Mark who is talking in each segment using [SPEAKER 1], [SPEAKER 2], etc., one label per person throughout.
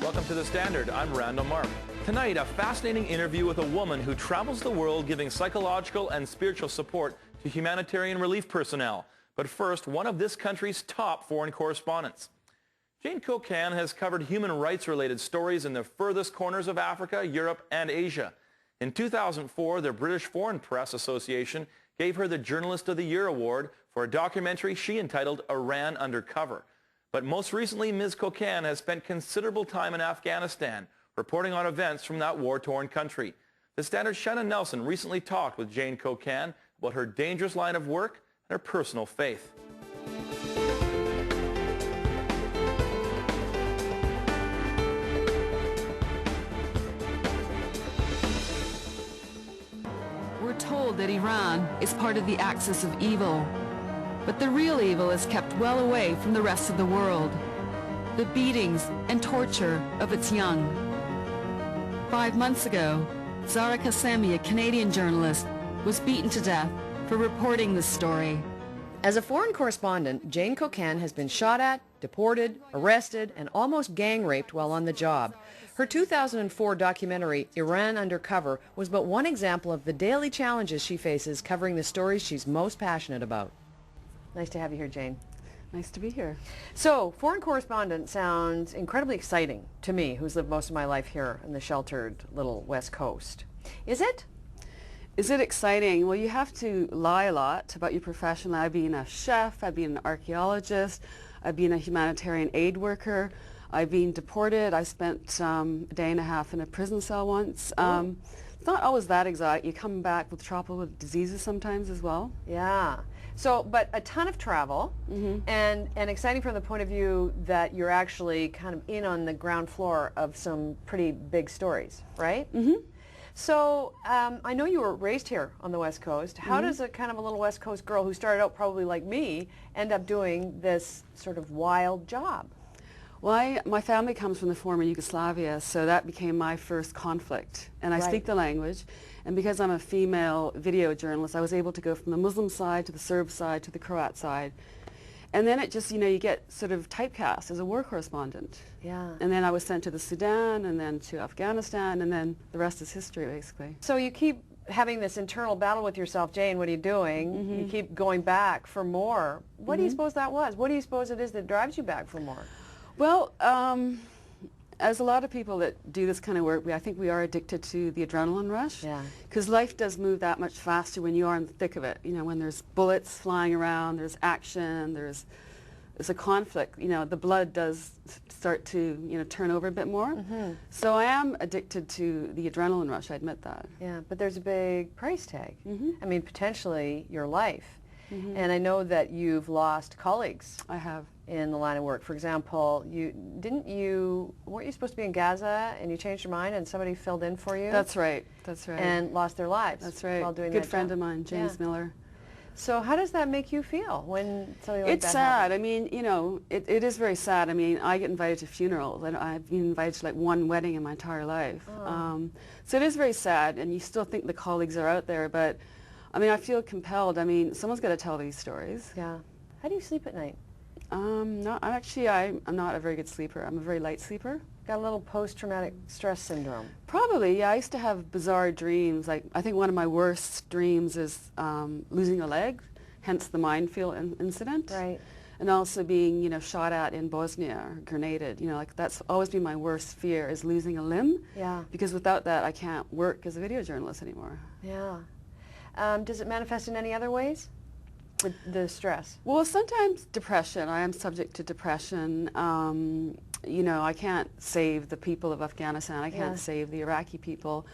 [SPEAKER 1] Welcome to The Standard. I'm Randall Mark. Tonight, a fascinating interview with a woman who travels the world giving psychological and spiritual support to humanitarian relief personnel. But first, one of this country's top foreign correspondents. Jane Kokan has covered human rights-related stories in the furthest corners of Africa, Europe, and Asia. In 2004, the British Foreign Press Association gave her the Journalist of the Year award for a documentary she entitled Iran Undercover. But most recently, Ms. Kokan has spent considerable time in Afghanistan, reporting on events from that war-torn country. The Standard's Shannon Nelson recently talked with Jane Kokan about her dangerous line of work and her personal faith.
[SPEAKER 2] We're told that Iran is part of the axis of evil. But the real evil is kept well away from the rest of the world. The beatings and torture of its young. 5 months ago, Zara Kassemi, a Canadian journalist, was beaten to death for reporting this story.
[SPEAKER 3] As a foreign correspondent, Jane Kokan has been shot at, deported, arrested, and almost gang raped while on the job. Her 2004 documentary, Iran Undercover, was but one example of the daily challenges she faces covering the stories she's most passionate about. Nice to have you here, Jane.
[SPEAKER 2] Nice to be here.
[SPEAKER 3] So, foreign correspondent sounds incredibly exciting to me, who's lived most of my life here in the sheltered little West Coast. Is it?
[SPEAKER 2] Is it exciting? Well, you have to lie a lot about your profession. I've been a chef, I've been an archaeologist, I've been a humanitarian aid worker, I've been deported, I spent a day and a half in a prison cell once. It's not always that exotic. You come back with tropical diseases sometimes as well.
[SPEAKER 3] Yeah. So, but a ton of travel, and exciting from the point of view that you're actually kind of in on the ground floor of some pretty big stories, right? So, I know you were raised here on the West Coast. How does a kind of a little West Coast girl who started out probably like me end up doing this sort of wild job?
[SPEAKER 2] Well, my family comes from the former Yugoslavia, so that became my first conflict. And I speak the language, and because I'm a female video journalist, I was able to go from the Muslim side to the Serb side to the Croat side. And then it just, you know, you get sort of typecast as a war correspondent.
[SPEAKER 3] Yeah.
[SPEAKER 2] And then I was sent to the Sudan, and then to Afghanistan, and then the rest is history, basically.
[SPEAKER 3] So you keep having this internal battle with yourself, Jane, what are you doing? You keep going back for more. What do you suppose that was? What do you suppose it is that drives you back for more?
[SPEAKER 2] Well, as a lot of people that do this kind of work, I think we are addicted to the adrenaline rush.
[SPEAKER 3] Yeah.
[SPEAKER 2] Because life does move that much faster when you are in the thick of it. You know, when there's bullets flying around, there's action, there's a conflict. You know, the blood does start to, you know, turn over a bit more. So I am addicted to the adrenaline rush, I admit that.
[SPEAKER 3] Yeah, but there's a big price tag. I mean, potentially your life. And I know that you've lost colleagues.
[SPEAKER 2] I have.
[SPEAKER 3] In the line of work. For example, weren't you supposed to be in Gaza and you changed your mind and somebody filled in for you?
[SPEAKER 2] That's right, that's right.
[SPEAKER 3] And lost their lives.
[SPEAKER 2] That's right.
[SPEAKER 3] While doing
[SPEAKER 2] Good
[SPEAKER 3] that
[SPEAKER 2] friend
[SPEAKER 3] job.
[SPEAKER 2] of mine, James Miller.
[SPEAKER 3] So how does that make you feel when something like that
[SPEAKER 2] It's sad.
[SPEAKER 3] happens?
[SPEAKER 2] I mean, you know, it is very sad. I mean, I get invited to funerals. I've been invited to like one wedding in my entire life. So it is very sad, and you still think the colleagues are out there, but I mean, I feel compelled. I mean, someone's got to tell these stories.
[SPEAKER 3] Yeah. How do you sleep at night?
[SPEAKER 2] I'm not a very good sleeper. I'm a very light sleeper.
[SPEAKER 3] Got a little post-traumatic stress syndrome.
[SPEAKER 2] Probably, yeah. I used to have bizarre dreams. Like, I think one of my worst dreams is losing a leg, hence the minefield incident.
[SPEAKER 3] Right.
[SPEAKER 2] And also being, you know, shot at in Bosnia or grenaded. You know, like that's always been my worst fear, is losing a limb.
[SPEAKER 3] Yeah.
[SPEAKER 2] Because without that, I can't work as a video journalist anymore.
[SPEAKER 3] Yeah. Does it manifest in any other ways? With the stress?
[SPEAKER 2] Well, sometimes depression. I am subject to depression. You know, I can't save the people of Afghanistan. I can't save the Iraqi people.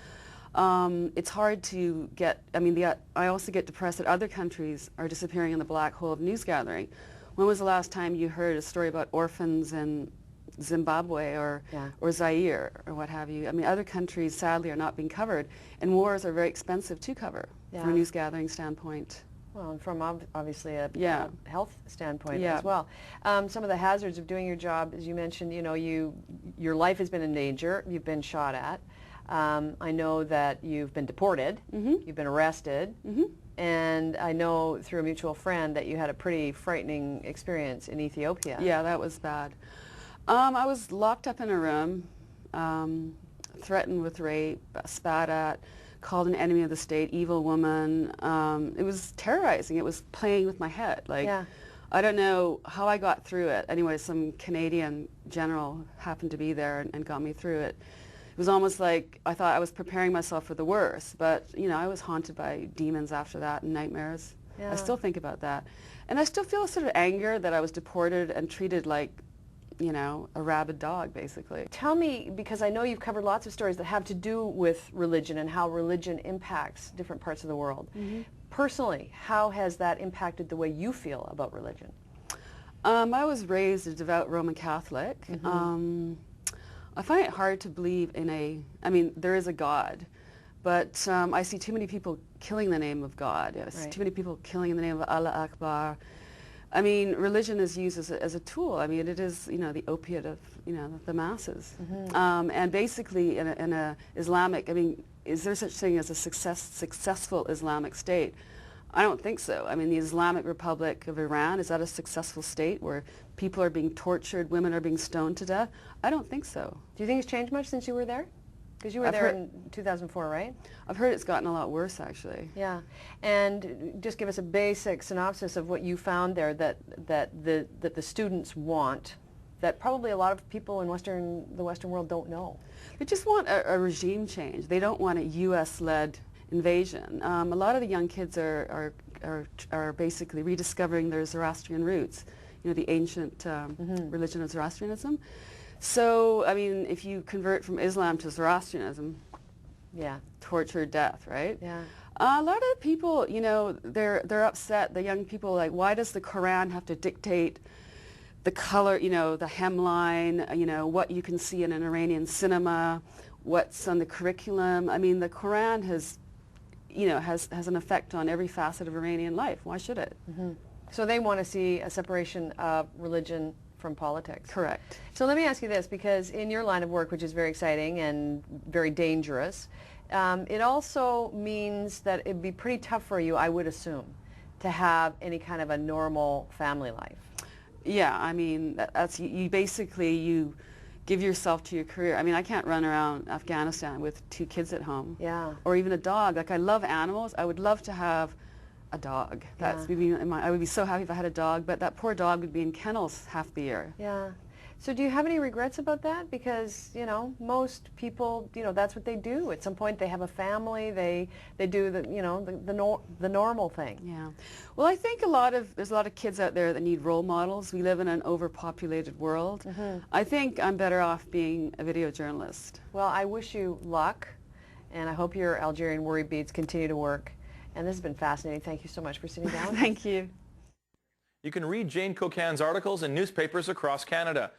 [SPEAKER 2] It's hard to get, I mean, I also get depressed that other countries are disappearing in the black hole of news gathering. When was the last time you heard a story about orphans in Zimbabwe or Zaire or what have you? I mean, other countries sadly are not being covered, and wars are very expensive to cover from a news gathering standpoint.
[SPEAKER 3] Well, and from obviously a health standpoint
[SPEAKER 2] Yeah.
[SPEAKER 3] as well. Some of the hazards of doing your job, as you mentioned, you know, your life has been in danger. You've been shot at. I know that you've been deported. You've been arrested. And I know through a mutual friend that you had a pretty frightening experience in Ethiopia.
[SPEAKER 2] Yeah, that was bad. I was locked up in a room threatened with rape, spat at, called an enemy of the state, evil woman. It was terrorizing. It was playing with my head. Like,
[SPEAKER 3] Yeah.
[SPEAKER 2] I don't know how I got through it. Anyway, some Canadian general happened to be there and got me through it. It was almost like I thought I was preparing myself for the worst, but you know, I was haunted by demons after that and nightmares.
[SPEAKER 3] Yeah.
[SPEAKER 2] I still think about that. And I still feel a sort of anger that I was deported and treated like, you know, a rabid dog, basically.
[SPEAKER 3] Tell me, because I know you've covered lots of stories that have to do with religion and how religion impacts different parts of the world. Mm-hmm. Personally, how has that impacted the way you feel about religion?
[SPEAKER 2] I was raised a devout Roman Catholic. Mm-hmm. I find it hard to believe in I mean, there is a God, but I see too many people killing the name of God. I see too many people killing in the name of Allah Akbar. I mean, religion is used as a tool. I mean, it is, you know, the opiate of, you know, the masses. Mm-hmm. And basically, in a Islamic, I mean, is there such thing as a successful Islamic state? I don't think so. I mean, the Islamic Republic of Iran, is that a successful state where people are being tortured, women are being stoned to death? I don't think so.
[SPEAKER 3] Do you think it's changed much since you were there? Because you were there in 2004, right?
[SPEAKER 2] I've heard it's gotten a lot worse, actually.
[SPEAKER 3] Yeah. And just give us a basic synopsis of what you found there that the students want, that probably a lot of people in the Western world don't know.
[SPEAKER 2] They just want a regime change. They don't want a U.S.-led invasion. A lot of the young kids are basically rediscovering their Zoroastrian roots, you know, the ancient religion of Zoroastrianism. So, I mean, if you convert from Islam to Zoroastrianism,
[SPEAKER 3] yeah,
[SPEAKER 2] torture, death, right?
[SPEAKER 3] Yeah.
[SPEAKER 2] A lot of people, you know, they're upset. The young people, like, why does the Koran have to dictate the color, you know, the hemline, you know, what you can see in an Iranian cinema, what's on the curriculum? I mean, the Koran has, you know, has an effect on every facet of Iranian life. Why should it?
[SPEAKER 3] Mm-hmm. So they want to see a separation of religion from politics.
[SPEAKER 2] Correct.
[SPEAKER 3] So let me ask you this, because in your line of work, which is very exciting and very dangerous, it also means that it'd be pretty tough for you, I would assume, to have any kind of a normal family life.
[SPEAKER 2] Yeah, I mean, that's you basically, you give yourself to your career. I mean, I can't run around Afghanistan with 2 kids at home.
[SPEAKER 3] Yeah.
[SPEAKER 2] Or even a dog. Like, I love animals. I would love to have a dog. That's I would be so happy if I had a dog, but that poor dog would be in kennels half the year.
[SPEAKER 3] Yeah. So do you have any regrets about that? Because, you know, most people, you know, that's what they do. At some point they have a family, they do the, you know, the normal thing.
[SPEAKER 2] Yeah. Well, I think there's a lot of kids out there that need role models. We live in an overpopulated world. Mm-hmm. I think I'm better off being a video journalist.
[SPEAKER 3] Well, I wish you luck, and I hope your Algerian worry beads continue to work. And this has been fascinating. Thank you so much for sitting down.
[SPEAKER 2] Thank you.
[SPEAKER 1] You can read Jane Kokan's articles in newspapers across Canada.